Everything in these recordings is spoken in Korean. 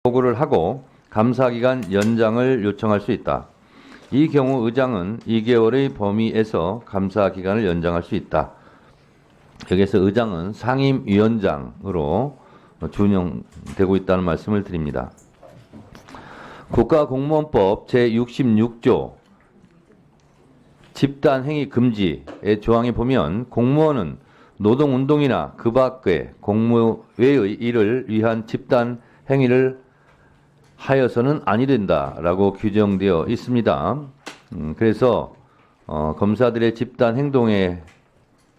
요구를 하고 감사기간 연장을 요청할 수 있다. 이 경우 의장은 2개월의 범위에서 감사기간을 연장할 수 있다. 여기서 의장은 상임위원장으로 준용되고 있다는 말씀을 드립니다. 국가공무원법 제66조 집단행위 금지의 조항에 보면 공무원은 노동운동이나 그 밖의 공무 외의 일을 위한 집단행위를 하여서는 아니 된다라고 규정되어 있습니다. 그래서 검사들의 집단행동에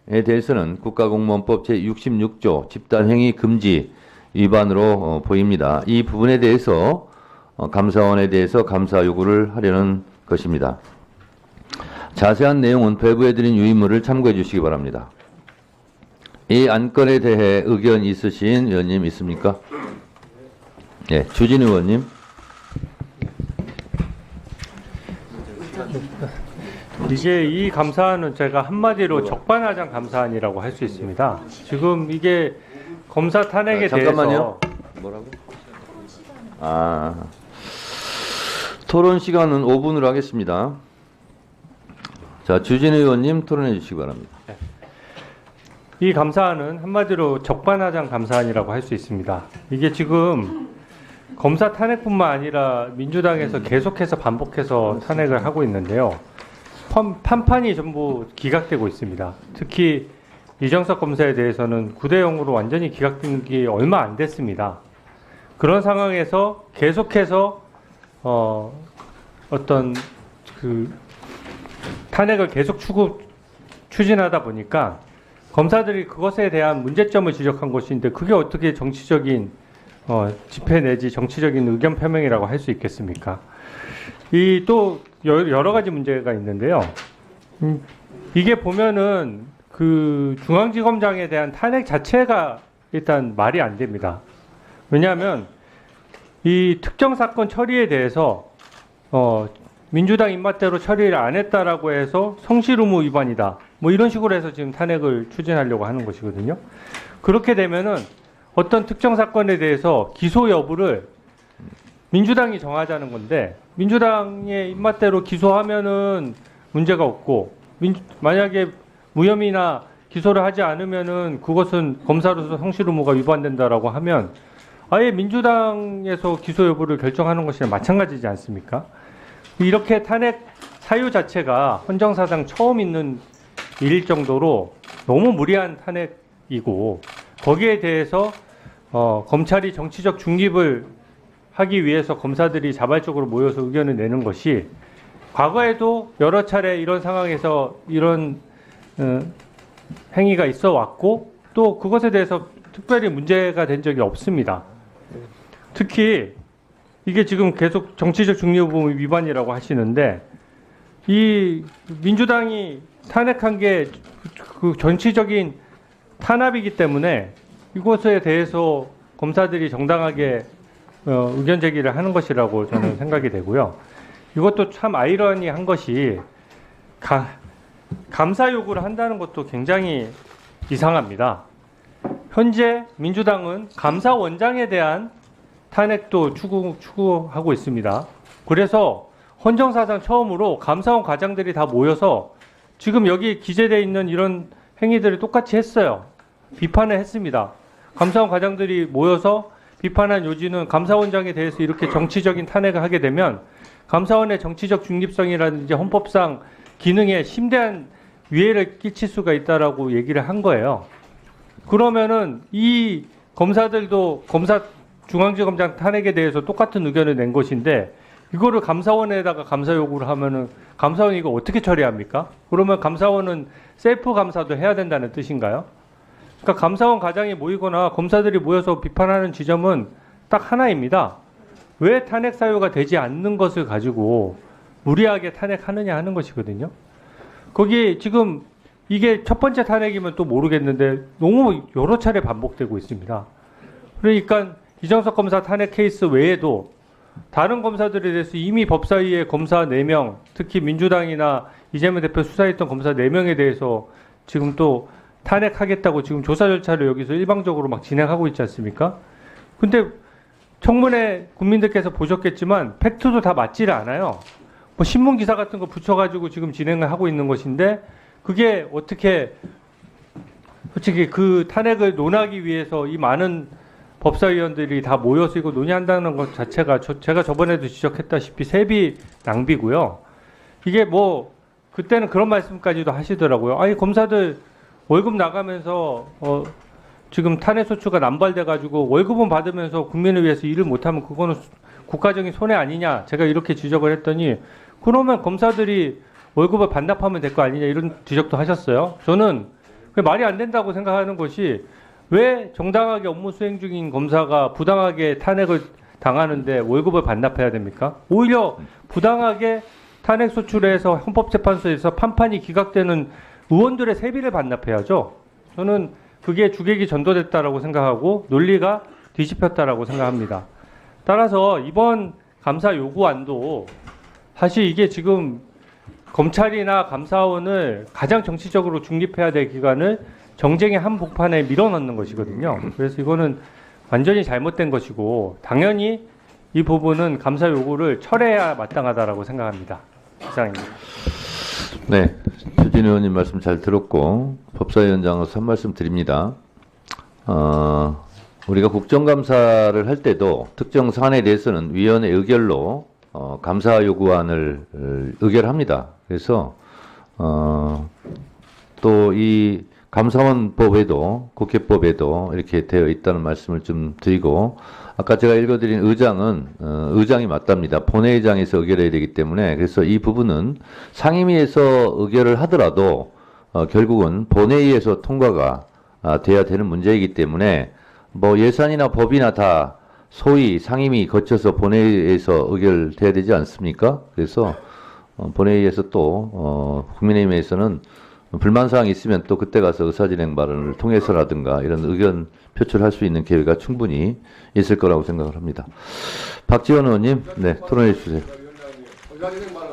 대해서는 국가공무원법 제66조 집단행위 금지 위반으로 보입니다. 이 부분에 대해서 감사원에 대해서 감사 요구를 하려는 것입니다. 자세한 내용은 배부해드린 유인물을 참고해 주시기 바랍니다. 이 안건에 대해 의견 있으신 의원님 있습니까? 네, 주진 의원님. 이게 이 감사안은 제가 한마디로 적반하장 감사안이라고 할 수 있습니다. 지금 이게 검사 탄핵에 잠깐만요. 대해서 뭐라고? 토론 시간은 5분으로 하겠습니다. 자, 주진 의원님 토론해 주시기 바랍니다. 이 감사안은 한마디로 적반하장 감사안이라고 할 수 있습니다. 이게 지금 검사 탄핵뿐만 아니라 민주당에서 계속해서 반복해서 탄핵을 하고 있는데요. 판판이 전부 기각되고 있습니다. 특히 이정석 검사에 대해서는 9대0으로 완전히 기각된 게 얼마 안 됐습니다. 그런 상황에서 계속해서 어떤 그 탄핵을 계속 추진하다 보니까 검사들이 그것에 대한 문제점을 지적한 것인데 그게 어떻게 정치적인 집회 내지 정치적인 의견 표명이라고 할 수 있겠습니까? 이 또 여러 가지 문제가 있는데요. 이게 보면은 그 중앙지검장에 대한 탄핵 자체가 일단 말이 안 됩니다. 왜냐하면 이 특정 사건 처리에 대해서 민주당 입맛대로 처리를 안 했다라고 해서 성실 의무 위반이다. 뭐 이런 식으로 해서 지금 탄핵을 추진하려고 하는 것이거든요. 그렇게 되면은 어떤 특정 사건에 대해서 기소 여부를 민주당이 정하자는 건데 민주당의 입맛대로 기소하면은 문제가 없고 만약에 무혐의나 기소를 하지 않으면은 그것은 검사로서 성실 의무가 위반된다라고 하면 아예 민주당에서 기소 여부를 결정하는 것이랑 마찬가지지 않습니까? 이렇게 탄핵 사유 자체가 헌정사상 처음 있는 일일 정도로 너무 무리한 탄핵이고 거기에 대해서 검찰이 정치적 중립을 하기 위해서 검사들이 자발적으로 모여서 의견을 내는 것이 과거에도 여러 차례 이런 상황에서 이런 행위가 있어 왔고 또 그것에 대해서 특별히 문제가 된 적이 없습니다. 특히 이게 지금 계속 정치적 중립 의무 위반이라고 하시는데 이 민주당이 탄핵한 게 그 정치적인 탄압이기 때문에 이것에 대해서 검사들이 정당하게 의견 제기를 하는 것이라고 저는 생각이 되고요. 이것도 참 아이러니한 것이 감사 요구를 한다는 것도 굉장히 이상합니다. 현재 민주당은 감사원장에 대한 탄핵도 추구하고 있습니다. 그래서 헌정사상 처음으로 감사원 과장들이 다 모여서 지금 여기 기재되어 있는 이런 행위들을 똑같이 했어요. 비판을 했습니다. 감사원 과장들이 모여서 비판한 요지는 감사원장에 대해서 이렇게 정치적인 탄핵을 하게 되면 감사원의 정치적 중립성이라든지 헌법상 기능에 심대한 위해를 끼칠 수가 있다라고 얘기를 한 거예요. 그러면은 이 검사들도 중앙지검장 탄핵에 대해서 똑같은 의견을 낸 것인데 이거를 감사원에다가 감사 요구를 하면은 감사원이 이거 어떻게 처리합니까? 그러면 감사원은 셀프 감사도 해야 된다는 뜻인가요? 그러니까 감사원 과장이 모이거나 검사들이 모여서 비판하는 지점은 딱 하나입니다. 왜 탄핵 사유가 되지 않는 것을 가지고 무리하게 탄핵하느냐 하는 것이거든요. 거기 지금 이게 첫 번째 탄핵이면 또 모르겠는데 너무 여러 차례 반복되고 있습니다. 그러니까 이정석 검사 탄핵 케이스 외에도 다른 검사들에 대해서 이미 법사위에 검사 4명, 특히 민주당이나 이재명 대표 수사했던 검사 4명에 대해서 지금 또 탄핵하겠다고 지금 조사 절차를 여기서 일방적으로 막 진행하고 있지 않습니까? 근데 청문회 국민들께서 보셨겠지만 팩트도 다 맞지를 않아요. 뭐 신문 기사 같은 거 붙여가지고 지금 진행을 하고 있는 것인데 그게 어떻게 솔직히 그 탄핵을 논하기 위해서 이 많은 법사위원들이 다 모여서 이거 논의한다는 것 자체가 제가 저번에도 지적했다시피 세비 낭비고요. 이게 뭐 그때는 그런 말씀까지도 하시더라고요. 아니 검사들 월급 나가면서 지금 탄핵소추가 남발돼가지고 월급은 받으면서 국민을 위해서 일을 못하면 그거는 국가적인 손해 아니냐. 제가 이렇게 지적을 했더니 그러면 검사들이 월급을 반납하면 될 거 아니냐 이런 지적도 하셨어요. 저는 그게 말이 안 된다고 생각하는 것이 왜 정당하게 업무 수행 중인 검사가 부당하게 탄핵을 당하는데 월급을 반납해야 됩니까? 오히려 부당하게 탄핵 소추해서 헌법재판소에서 판판이 기각되는 의원들의 세비를 반납해야죠. 저는 그게 주객이 전도됐다라고 생각하고 논리가 뒤집혔다라고 생각합니다. 따라서 이번 감사 요구안도 사실 이게 지금 검찰이나 감사원을 가장 정치적으로 중립해야 될 기관을 정쟁의 한복판에 밀어넣는 것이거든요. 그래서 이거는 완전히 잘못된 것이고 당연히 이 부분은 감사 요구를 철회해야 마땅하다라고 생각합니다. 이상입니다. 네, 주진 의원님 말씀 잘 들었고 법사위원장으로서 한 말씀 드립니다. 우리가 국정감사를 할 때도 특정 사안에 대해서는 위원회 의결로 감사 요구안을 의결합니다. 그래서 또 이 감사원법에도 국회법에도 이렇게 되어 있다는 말씀을 좀 드리고 아까 제가 읽어드린 의장은 의장이 맞답니다. 본회의장에서 의결해야 되기 때문에 그래서 이 부분은 상임위에서 의결을 하더라도 결국은 본회의에서 통과가 돼야 되는 문제이기 때문에 뭐 예산이나 법이나 다 소위 상임위 거쳐서 본회의에서 의결돼야 되지 않습니까? 그래서 본회의에서 또 국민의힘에서는 불만사항이 있으면 또 그때 가서 의사진행 발언을 통해서라든가 이런 의견 표출할 수 있는 기회가 충분히 있을 거라고 생각을 합니다. 박지원 의원님, 네, 토론해 주세요. 의사진행 발언